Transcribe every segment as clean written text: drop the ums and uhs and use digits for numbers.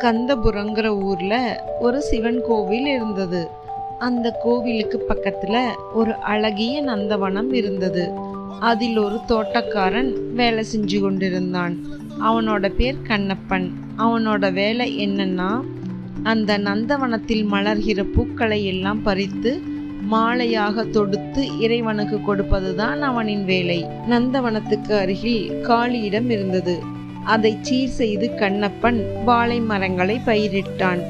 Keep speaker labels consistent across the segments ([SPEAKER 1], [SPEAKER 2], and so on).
[SPEAKER 1] கந்தபுரங்கிற ஊர்ல ஒரு சிவன் கோவில் இருந்தது. அந்த கோவிலுக்கு பக்கத்துல ஒரு அழகிய நந்தவனம் இருந்தது. அதில் ஒரு தோட்டக்காரன் வேலை செஞ்சு கொண்டிருந்தான். அவனோட பேர் கண்ணப்பன். அவனோட வேலை என்னன்னா, அந்த நந்தவனத்தில் மலர்கிற பூக்களை எல்லாம் பறித்து மாலையாக தொடுத்து இறைவனுக்கு கொடுப்பதுதான் அவனின் வேலை. நந்தவனத்துக்கு அருகில் காலியிடம் இருந்தது. அதை சீர் செய்து கண்ணப்பன் வாழை மரங்களை பயிரிட்டான்.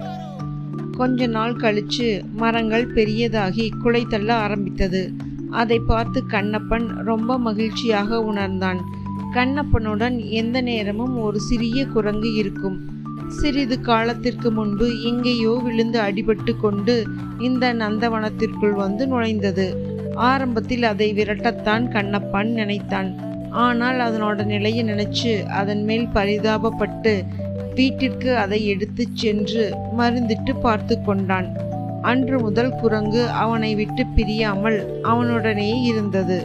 [SPEAKER 1] கொஞ்ச நாள் கழிச்சு மரங்கள் பெரியதாகி குலை தள்ள ஆரம்பித்தது. அதை பார்த்து கண்ணப்பன் ரொம்ப மகிழ்ச்சியாக உணர்ந்தான். கண்ணப்பனுடன் எந்த நேரமும் ஒரு சிறிய குரங்கு இருக்கும். சிறிது காலத்திற்கு முன்பு எங்கேயோ விழுந்து அடிபட்டு கொண்டு இந்த நந்தவனத்திற்குள் வந்து நுழைந்தது. ஆரம்பத்தில் அதை விரட்டத்தான் கண்ணப்பன் நினைத்தான். ஆனால் அதனோட நிலையை நினைச்சு அதன் மேல் பரிதாபப்பட்டு வீட்டிற்கு அதை எடுத்து சென்று மருந்திட்டு பார்த்து கொண்டான். அன்று முதல் குரங்கு அவனை விட்டு பிரியாமல் அவனுடனே இருந்தது.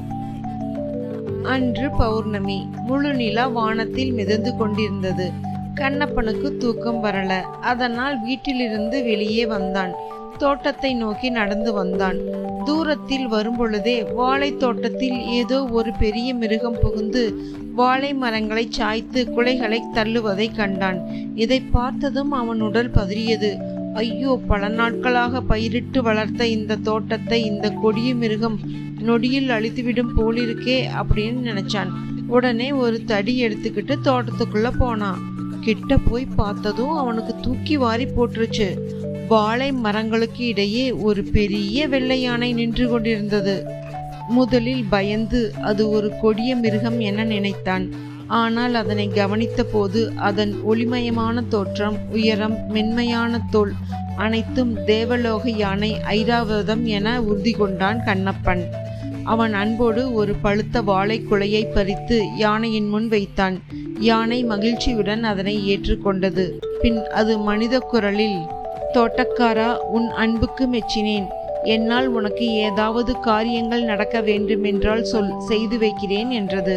[SPEAKER 1] அன்று பௌர்ணமி. முழு நிலா வானத்தில் மிதந்து கொண்டிருந்தது. கண்ணப்பனுக்கு தூக்கம் வரல. அதனால் வீட்டிலிருந்து வெளியே வந்தான். தோட்டத்தை நோக்கி நடந்து வந்தான். தூரத்தில் வரும்பொழுதே வாழை தோட்டத்தில் ஏதோ ஒரு பெரிய மிருகம் புகுந்து வாழை மரங்களை சாய்த்து குலைகளை தள்ளுவதை கண்டான். இதை பார்த்ததும் அவன் உடல் பதறியது. ஐயோ, பல நாட்களாக பயிரிட்டு வளர்த்த இந்த தோட்டத்தை இந்த கொடிய மிருகம் நொடியில் அழித்துவிடும் போலிருக்கே அப்படின்னு நினைச்சான். உடனே ஒரு தடி எடுத்துக்கிட்டு தோட்டத்துக்குள்ள போனான். கிட்ட போய் பார்த்ததும் அவனுக்கு தூக்கி வாரி போட்டுருச்சு. வாழை மரங்களுக்கு இடையே ஒரு பெரிய வெள்ளை யானை நின்று கொண்டிருந்தது. முதலில் பயந்து அது ஒரு கொடிய மிருகம் என நினைத்தான். ஆனால் அதனை கவனித்த போது அதன் ஒளிமயமான தோற்றம், உயரம், மென்மையான தோல் அனைத்தும் தேவலோக யானை ஐராவதம் என உறுதி கொண்டான் கண்ணப்பன். அவன் அன்போடு ஒரு பழுத்த வாழை குலையை பறித்து யானையின் முன் வைத்தான். யானை மகிழ்ச்சியுடன் அதனை ஏற்றுக்கொண்டது. பின் அது மனித குரலில், தோட்டக்காரா, உன் அன்புக்கு மெச்சினேன். என்னால் உனக்கு ஏதாவது காரியங்கள் நடக்க வேண்டுமென்றால் சொல், செய்து வைக்கிறேன் என்றது.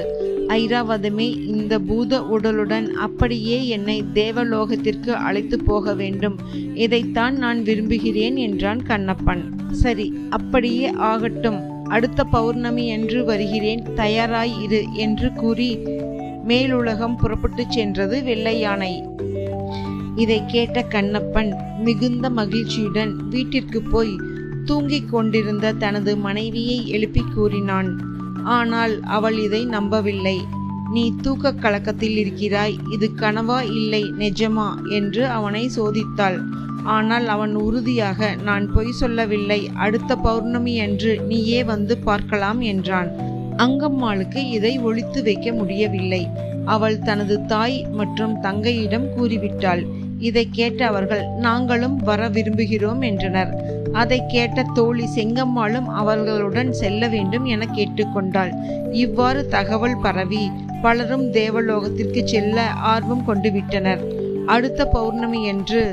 [SPEAKER 1] ஐராவதமே, இந்த பூத உடலுடன் அப்படியே என்னை தேவலோகத்திற்கு அழைத்து போக வேண்டும். இதைத்தான் நான் விரும்புகிறேன் என்றான் கண்ணப்பன். சரி, அப்படியே ஆகட்டும். அடுத்த பௌர்ணமி என்று வருகிறேன், தயாராய் இரு என்று கூறி மேலுலகம் புறப்பட்டு சென்றது வெள்ளை யானை. இதை கேட்ட கண்ணப்பன் மிகுந்த மகிழ்ச்சியுடன் வீட்டிற்கு போய் தூங்கிக் கொண்டிருந்த தனது மனைவியை எழுப்பி கூறினான். ஆனால் அவள் இதை நம்பவில்லை. நீ தூக்க கலக்கத்தில் இருக்கிறாய், இது கனவா இல்லை நிஜமா என்று அவனை சோதித்தாள். ஆனால் அவன் உறுதியாக, நான் பொய் சொல்லவில்லை, அடுத்த பௌர்ணமி அன்று நீயே வந்து பார்க்கலாம் என்றான். அங்கம்மாளுக்கு இதை ஒளித்து வைக்க முடியவில்லை. அவள் தனது தாய் மற்றும் தங்கையிடம் கூறிவிட்டாள். இதை கேட்ட அவர்கள், நாங்களும் வர விரும்புகிறோம் என்றனர். அதை கேட்ட தோழி செங்கம்மாளும் அவர்களுடன் செல்ல வேண்டும் என கேட்டுக்கொண்டாள். இவ்வாறு தகவல் பரவி பலரும் தேவலோகத்திற்கு செல்ல ஆர்வம் கொண்டு விட்டனர். அடுத்த பௌர்ணமி என்று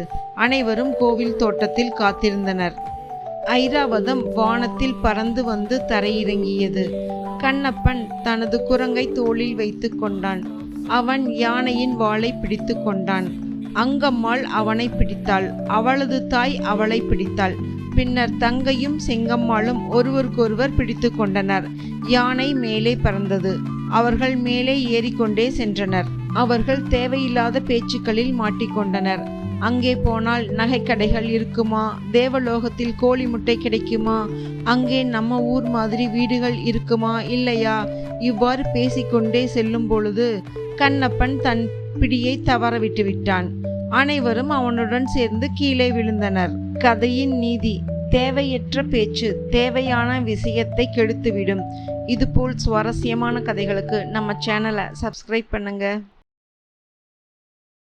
[SPEAKER 1] அனைவரும் கோவில் தோட்டத்தில் காத்திருந்தனர். ஐராவதம் வானத்தில் பறந்து வந்து தரையிறங்கியது. கண்ணப்பன் தனது குரங்கை தோளில் வைத்து கொண்டான். அவன் யானையின் வாளை பிடித்து கொண்டான். அங்கம்மாள் அவனை பிடித்தாள். அவளது தாய் அவளை பிடித்தாள். பின்னர் தங்கையும் செங்கம்மாளும் ஒருவருக்கொருவர் பிடித்து கொண்டனர். யானை மேலே பறந்தது. அவர்கள் மேலே ஏறிக்கொண்டே சென்றனர். அவர்கள் தேவையில்லாத பேச்சுக்களில் மாட்டிக்கொண்டனர். அங்கே போனால் நகைக்கடைகள் இருக்குமா, தேவலோகத்தில் கோழி முட்டை கிடைக்குமா, அங்கே நம்ம ஊர் மாதிரி வீடுகள் இருக்குமா இல்லையா, இவ்வாறு பேசிக்கொண்டே செல்லும் பொழுது கண்ணப்பன் தன் பிடியை தவற விட்டு விட்டான். அனைவரும் அவனுடன் சேர்ந்து கீழே விழுந்தனர். கதையின் நீதி: தேவையற்ற பேச்சு தேவையான விஷயத்தை கெடுத்துவிடும். இதுபோல் சுவாரஸ்யமான கதைகளுக்கு நம்ம சேனலை சப்ஸ்கிரைப் பண்ணுங்க.